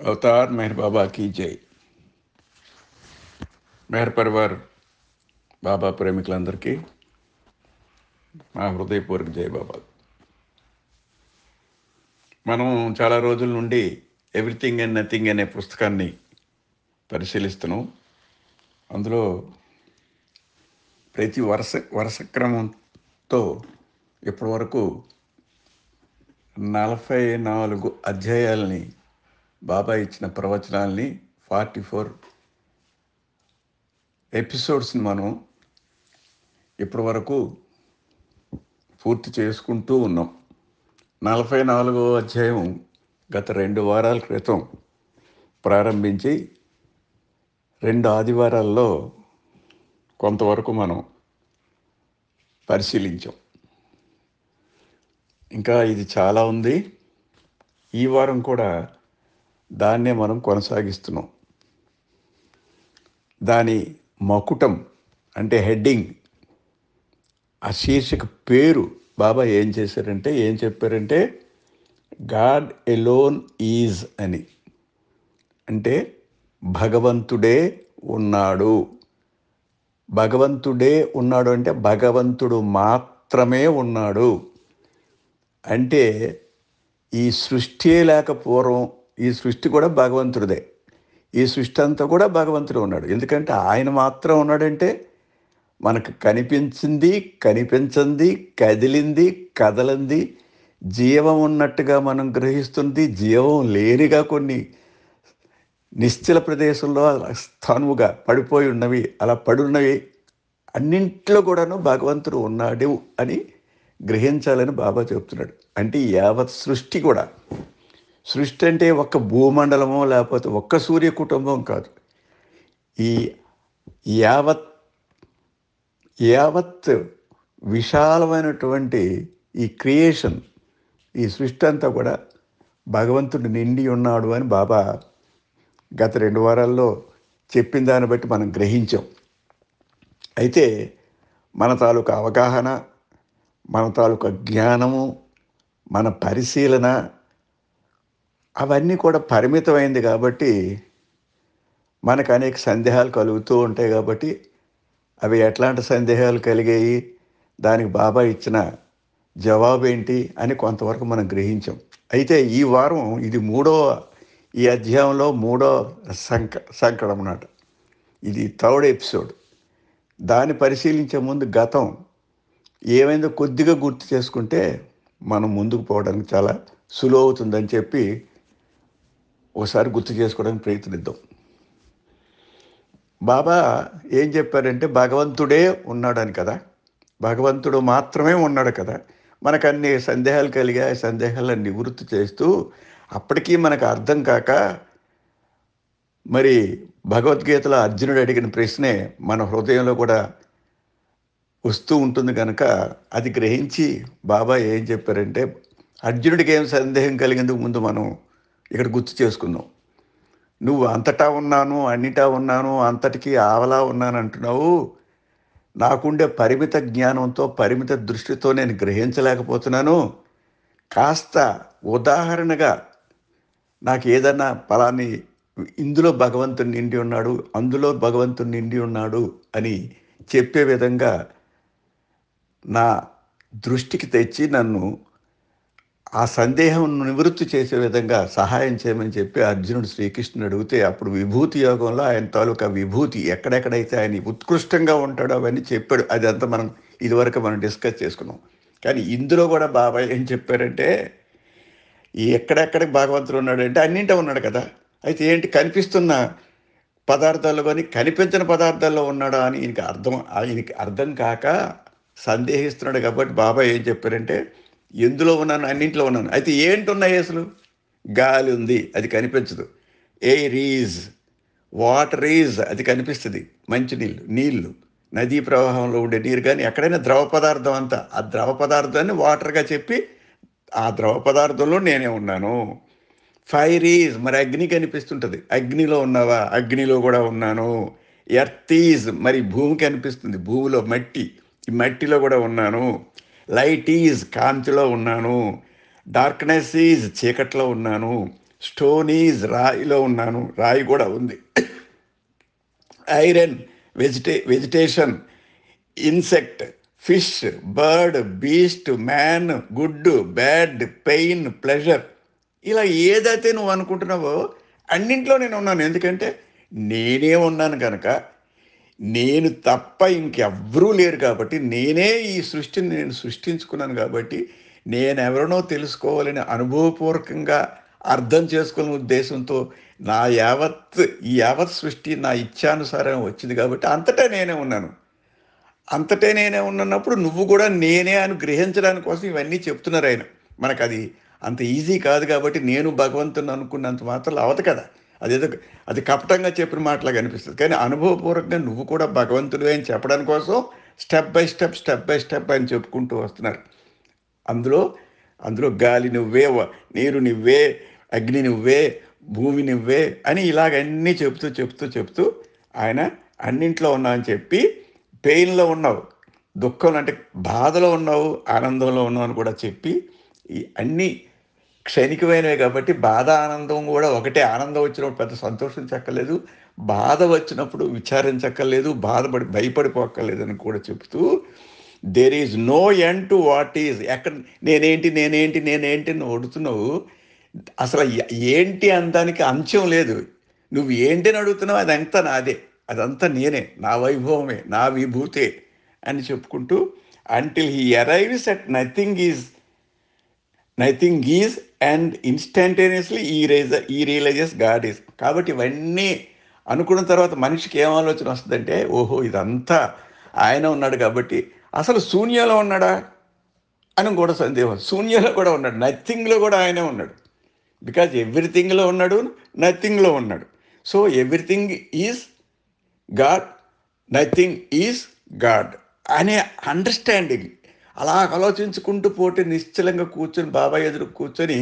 अवतार मेहर बाबा की जय. మెహర్ పరివార్ బాబా ప్రేమికులందరికీ మా హృదయపూర్వక జై బాబా. మనం చాలా రోజుల నుండి ఎవ్రీథింగ్ అండ్ నథింగ్ అనే పుస్తకాన్ని పరిశీలిస్తున్నాం. అందులో ప్రతి వరుస క్రమంతో ఇప్పటి వరకు 44 అధ్యాయాలని బాబా ఇచ్చిన ప్రవచనాల్ని 44 ఎపిసోడ్స్ని మనం ఇప్పటి వరకు పూర్తి చేసుకుంటూ ఉన్నాం. 44వ అధ్యాయం గత 2 వారాల క్రితం ప్రారంభించి 2 ఆదివారాల్లో కొంతవరకు మనం పరిశీలించాం. ఇంకా ఇది చాలా ఉంది. ఈ వారం కూడా దాన్నే మనం కొనసాగిస్తున్నాం. దాని మకుటం అంటే హెడ్డింగ్, ఆ శీర్షిక పేరు బాబా ఏం చెప్పారంటే గాడ్ ఎలోన్ ఈజ్ అని. అంటే భగవంతుడే ఉన్నాడు. భగవంతుడే ఉన్నాడు అంటే భగవంతుడు మాత్రమే ఉన్నాడు. అంటే ఈ సృష్టి లేక పూర్వం ఈ సృష్టి కూడా భగవంతుడిదే. ఈ సృష్టి అంతా కూడా భగవంతుడు ఉన్నాడు. ఎందుకంటే ఆయన మాత్రం ఉన్నాడంటే మనకు కనిపించింది, కనిపించింది, కదిలింది, కదలంది, జీవం ఉన్నట్టుగా మనం గ్రహిస్తుంది, జీవం లేనిగా కొన్ని నిశ్చల ప్రదేశంలో స్థానువుగా పడిపోయి ఉన్నవి, అలా పడున్నవి అన్నింటిలో కూడాను భగవంతుడు ఉన్నాడు అని గ్రహించాలని బాబా చెప్తున్నాడు. అంటే యావత్ సృష్టి కూడా, సృష్టి అంటే ఒక్క భూమండలమో లేకపోతే ఒక్క సూర్య కుటుంబం కాదు. ఈ యావత్ విశాలమైనటువంటి ఈ క్రియేషన్, ఈ సృష్టి అంతా కూడా భగవంతుడు నిండి ఉన్నాడు అని బాబా గత 2 వారాల్లో చెప్పిన దాన్ని బట్టి మనం గ్రహించాం. అయితే మన తాలూకా అవగాహన, మన తాలూకా జ్ఞానము, మన పరిశీలన అవన్నీ కూడా పరిమితమైంది కాబట్టి మనకు అనేక సందేహాలు కలుగుతూ ఉంటాయి. కాబట్టి అవి ఎట్లాంటి సందేహాలు కలిగాయి, దానికి బాబా ఇచ్చిన జవాబు ఏంటి అని కొంతవరకు మనం గ్రహించాం. అయితే ఈ వారం ఇది ఈ అధ్యాయంలో 3వ సంకటం అన్నమాట. ఇది 3rd ఎపిసోడ్. దాన్ని పరిశీలించే ముందు గతం ఏమైందో కొద్దిగా గుర్తు చేసుకుంటే మనం ముందుకు పోవడానికి చాలా సులువు అవుతుందని చెప్పి ఒకసారి గుర్తు చేసుకోవడానికి ప్రయత్నిద్దాం. బాబా ఏం చెప్పారంటే భగవంతుడే ఉన్నాడని కదా, భగవంతుడు మాత్రమే ఉన్నాడు కదా. మనకు అన్ని సందేహాలు కలిగా సందేహాలను నివృత్తి చేస్తూ అప్పటికీ మనకు అర్థం కాక మరి భగవద్గీతలో అర్జునుడు అడిగిన ప్రశ్నే మన హృదయంలో కూడా వస్తూ ఉంటుంది కనుక అది గ్రహించి బాబా ఏం చెప్పారంటే అర్జునుడికి ఏం సందేహం కలిగేందుకు ముందు మనం ఇక్కడ గుర్తు చేసుకుందాం. నువ్వు అంతటా ఉన్నాను, అన్నిటా ఉన్నాను, అంతటికీ ఆవలా ఉన్నాను అంటున్నావు. నాకుండే పరిమిత జ్ఞానంతో పరిమిత దృష్టితో నేను గ్రహించలేకపోతున్నాను. కాస్త ఉదాహరణగా నాకు ఏదన్నా ఫలాని ఇందులో భగవంతుడు నిండి ఉన్నాడు, అందులో భగవంతుడు నిండి ఉన్నాడు అని చెప్పే విధంగా నా దృష్టికి తెచ్చి నన్ను ఆ సందేహం నివృత్తి చేసే విధంగా సహాయం చేయమని చెప్పి అర్జునుడు శ్రీకృష్ణుడు అడిగితే అప్పుడు విభూతి యోగంలో ఆయన తాలూకా విభూతి ఎక్కడెక్కడైతే ఆయన ఉత్కృష్టంగా ఉంటాడో అవన్నీ చెప్పాడు. అదంతా మనం ఇదివరకు మనం డిస్కస్ చేసుకున్నాం. కానీ ఇందులో కూడా బాబా ఏం చెప్పారంటే ఎక్కడెక్కడ భగవంతుడు ఉన్నాడంటే అన్నింటా ఉన్నాడు కదా. అయితే ఏంటి కనిపిస్తున్న పదార్థాల్లో కానీ కనిపించిన పదార్థాల్లో ఉన్నాడా అని ఆయనకి అర్థం కాక సందేహిస్తున్నాడు. కాబట్టి బాబా ఏం చెప్పారంటే ఎందులో ఉన్నాను, అన్నింటిలో ఉన్నాను. అయితే ఏంటున్నాయి అసలు? గాలి ఉంది, అది కనిపించదు. ఎయిర్ ఈజ్, వాటర్ ఈజ్, అది కనిపిస్తుంది. నీళ్ళు, నదీ ప్రవాహంలో ఉండే నీరు. కానీ ఎక్కడైనా ద్రవ పదార్థం అంతా ఆ ద్రవ పదార్థాన్ని వాటర్గా చెప్పి ఆ ద్రవ పదార్థంలో నేనే ఉన్నాను. ఫైర్ ఈజ్, మరి అగ్ని కనిపిస్తుంటుంది, అగ్నిలో ఉన్నావా? అగ్నిలో కూడా ఉన్నాను. ఎర్త్ ఈజ్, మరి భూమి కనిపిస్తుంది, భూమిలో మట్టి, ఈ మట్టిలో కూడా ఉన్నాను. లైట్ ఈజ్, కాంతిలో ఉన్నాను. డార్క్నెస్ ఈజ్, చీకట్లో ఉన్నాను. స్టోన్ ఈజ్ రాయిలో ఉన్నాను, రాయి కూడా ఉంది. Iron vegetation, insect, fish, bird, beast, man, good, bad, pain, pleasure, ఇలా ఏదైతే నువ్వు అనుకుంటున్నావో అన్నింట్లో నేను ఉన్నాను. ఎందుకంటే నేనే ఉన్నాను కనుక, నేను తప్ప ఇంకెవ్వరూ లేరు కాబట్టి, నేనే ఈ సృష్టిని నేను సృష్టించుకున్నాను కాబట్టి, నేనెవరినో తెలుసుకోవాలని అనుభవపూర్వకంగా అర్థం చేసుకునే ఉద్దేశంతో ఈ యావత్ సృష్టి నా ఇచ్ఛానుసారం వచ్చింది కాబట్టి అంతటా నేనే ఉన్నాను. అంతటే నేనే ఉన్నప్పుడు నువ్వు కూడా నేనే అని గ్రహించడానికి కోసం ఇవన్నీ చెప్తున్నారు ఆయన. మనకు అది అంత ఈజీ కాదు కాబట్టి నేను భగవంతుని అనుకున్నంత మాత్రం అవదు కదా. అదేదో అది కపటంగా చెప్పిన మాటలాగా అనిపిస్తుంది. కానీ అనుభవపూర్వకంగా నువ్వు కూడా భగవంతుడివే అని చెప్పడానికి కోసం స్టెప్ బై స్టెప్ అని చెప్పుకుంటూ వస్తున్నారు. అందులో అందులో గాలి నువ్వే, నీరు నువ్వే, అగ్ని నువ్వే, భూమి నువ్వే అని ఇలాగన్నీ చెప్తూ ఆయన అన్నింట్లో ఉన్నావు అని చెప్పి, పెయిన్లో ఉన్నావు, దుఃఖం అంటే బాధలో ఉన్నావు, ఆనందంలో ఉన్నావు అని కూడా చెప్పి, ఈ అన్నీ క్షణికమైనవే కాబట్టి బాధ ఆనందం కూడా ఒకటే. ఆనందం వచ్చినప్పుడు పెద్ద సంతోషించక్కర్లేదు, బాధ వచ్చినప్పుడు విచారించక్కర్లేదు, భయపడిపోక్కర్లేదు అని కూడా చెప్తూ, there is no end to what is. ఎక్కడ నేనేంటి నువ్వు అడుగుతున్నావు, అసలు ఏంటి అనడానికి అంత్యం లేదు. నువ్వు ఏంటి అని అడుగుతున్నావు, అదంతా నాదే, అదంతా నేనే, నా వైభవమే, నా విభూతే అని చెప్పుకుంటూ, until he arrives at nothing is and instantaneously ఈ రియలైజెస్ గాడ్ ఈజ్. కాబట్టి ఇవన్నీ అనుకున్న తర్వాత మనిషికి ఏం ఆలోచన వస్తుందంటే, ఓహో ఇదంతా ఆయన ఉన్నాడు కాబట్టి అసలు శూన్యంలో ఉన్నాడా అని కూడా సందేహం. శూన్యంలో కూడా ఉన్నాడు, నథింగ్లో కూడా ఆయనే ఉన్నాడు. బికాజ్ ఎవ్రీథింగ్లో ఉన్నాడు, నథింగ్లో ఉన్నాడు. So everything is God, nothing is God అనే అండర్స్టాండింగ్ అలా ఆలోచించుకుంటూ పోతే నిశ్చలంగా కూర్చొని బాబా ఎదురు కూర్చొని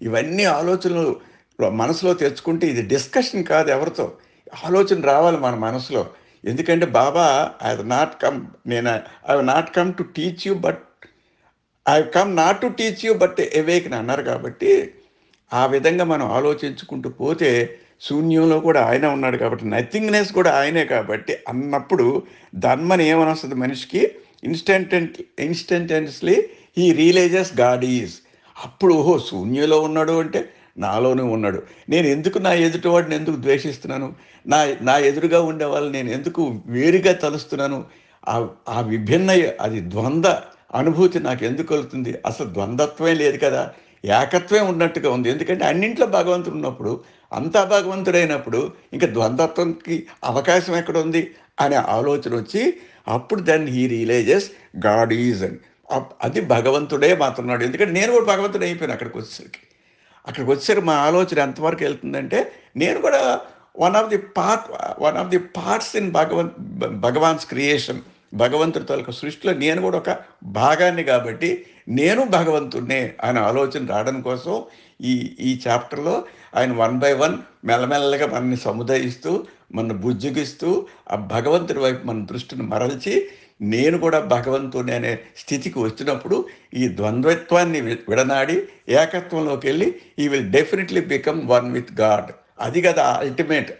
ఇవన్నీ ఆలోచనలు మనసులో తెచ్చుకుంటే, ఇది డిస్కషన్ కాదు ఎవరితో, ఆలోచన రావాలి మన మనసులో. ఎందుకంటే బాబా I have not come to teach you but I come not to teach you but awaken అన్నారు. కాబట్టి ఆ విధంగా మనం ఆలోచించుకుంటూ పోతే శూన్యంలో కూడా ఆయన ఉన్నాడు కాబట్టి, నథింగ్నెస్ కూడా ఆయనే కాబట్టి అన్నప్పుడు ధర్మని ఏమని వస్తుంది మనిషికి, instantaneously he realises God is. అప్పుడు ఓహో శూన్యంలో ఉన్నాడు అంటే నాలోనే ఉన్నాడు. నేను ఎందుకు నా ఎదుటివాడిని ఎందుకు ద్వేషిస్తున్నాను, నా ఎదురుగా ఉండే వాళ్ళని నేను ఎందుకు వేరుగా తలుస్తున్నాను, ఆ విభిన్న అది ద్వంద్వ అనుభూతి నాకు ఎందుకు కలుగుతుంది? అసలు ద్వంద్వత్వమే లేదు కదా, ఏకత్వమే ఉన్నట్టుగా ఉంది. ఎందుకంటే అన్నింట్లో భగవంతుడు ఉన్నప్పుడు, అంతా భగవంతుడైనప్పుడు ఇంకా ద్వంద్వత్వంకి అవకాశం ఎక్కడ ఉంది అనే ఆలోచన వచ్చి, అప్పుడు then he realises God is అని. అది భగవంతుడే మాత్రన్నాడు. ఎందుకంటే నేను కూడా భగవంతుడు అయిపోయాను. అక్కడికి వచ్చేసరికి మా ఆలోచన ఎంతవరకు వెళ్తుందంటే, నేను కూడా one of the parts in Bhagavan's creation. భగవంతుడి తాలూకు సృష్టిలో నేను కూడా ఒక భాగాన్ని కాబట్టి నేను భగవంతుడినే అనే ఆలోచన రావడం కోసం ఈ చాప్టర్లో ఆయన 1 by 1 మెల్లమెల్లగా మనల్ని సముదాయిస్తూ, మన బుజ్జగిస్తూ, ఆ భగవంతుడి వైపు మన దృష్టిని మరల్చి, నేను కూడా భగవంతుని అనే స్థితికి వచ్చినప్పుడు ఈ ద్వంద్వత్వాన్ని విడనాడి ఏకత్వంలోకి వెళ్ళి ఈ will definitely become one with God. అది కదా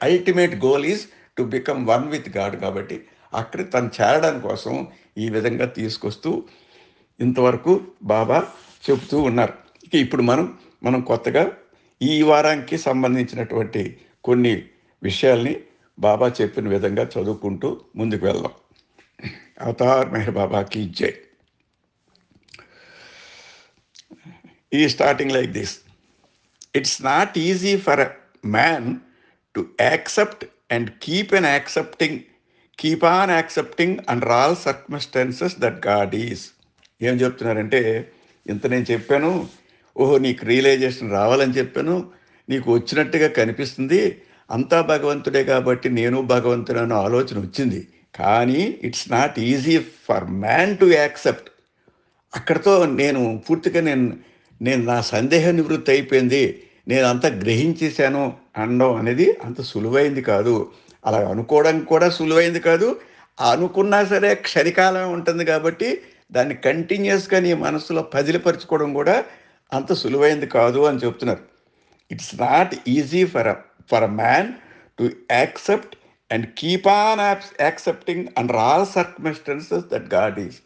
ultimate goal is to become one with God. కాబట్టి అక్కడ తను చేరడం కోసం ఈ విధంగా తీసుకొస్తూ ఇంతవరకు బాబా చెబుతూ ఉన్నారు. ఇక ఇప్పుడు మనం కొత్తగా ఈ వారానికి సంబంధించినటువంటి కొన్ని విషయాల్ని బాబా చెప్పిన విధంగా చదువుకుంటూ ముందుకు వెళ్దాం. అవతార్ మెహర్ బాబాకి జై. ఈ starting like this: it's not easy for a man to accept and keep on accepting under all circumstances that God is. ఏం చెప్తున్నారంటే, ఇంత నేను చెప్పాను, ఓహో నీకు రియలైజేషన్ రావాలని చెప్పాను, నీకు వచ్చినట్టుగా కనిపిస్తుంది, అంతా భగవంతుడే కాబట్టి నేను భగవంతుడు అనే ఆలోచన వచ్చింది. కానీ it's not easy for man to accept. అక్కడితో నేను పూర్తిగా నేను నా సందేహ నివృత్తి అయిపోయింది, నేను అంతా గ్రహించేశాను అనడం అనేది అంత సులువైంది కాదు. అలా అనుకోవడం కూడా సులువైంది కాదు. అనుకున్నా సరే క్షణికాలం ఉంటుంది కాబట్టి దాన్ని కంటిన్యూస్గా నీ మనసులో పదిలిపరుచుకోవడం కూడా అంత సులువైంది కాదు అని చెప్తున్నారు. It's not easy for a man to accept and keep on accepting under all circumstances that God is.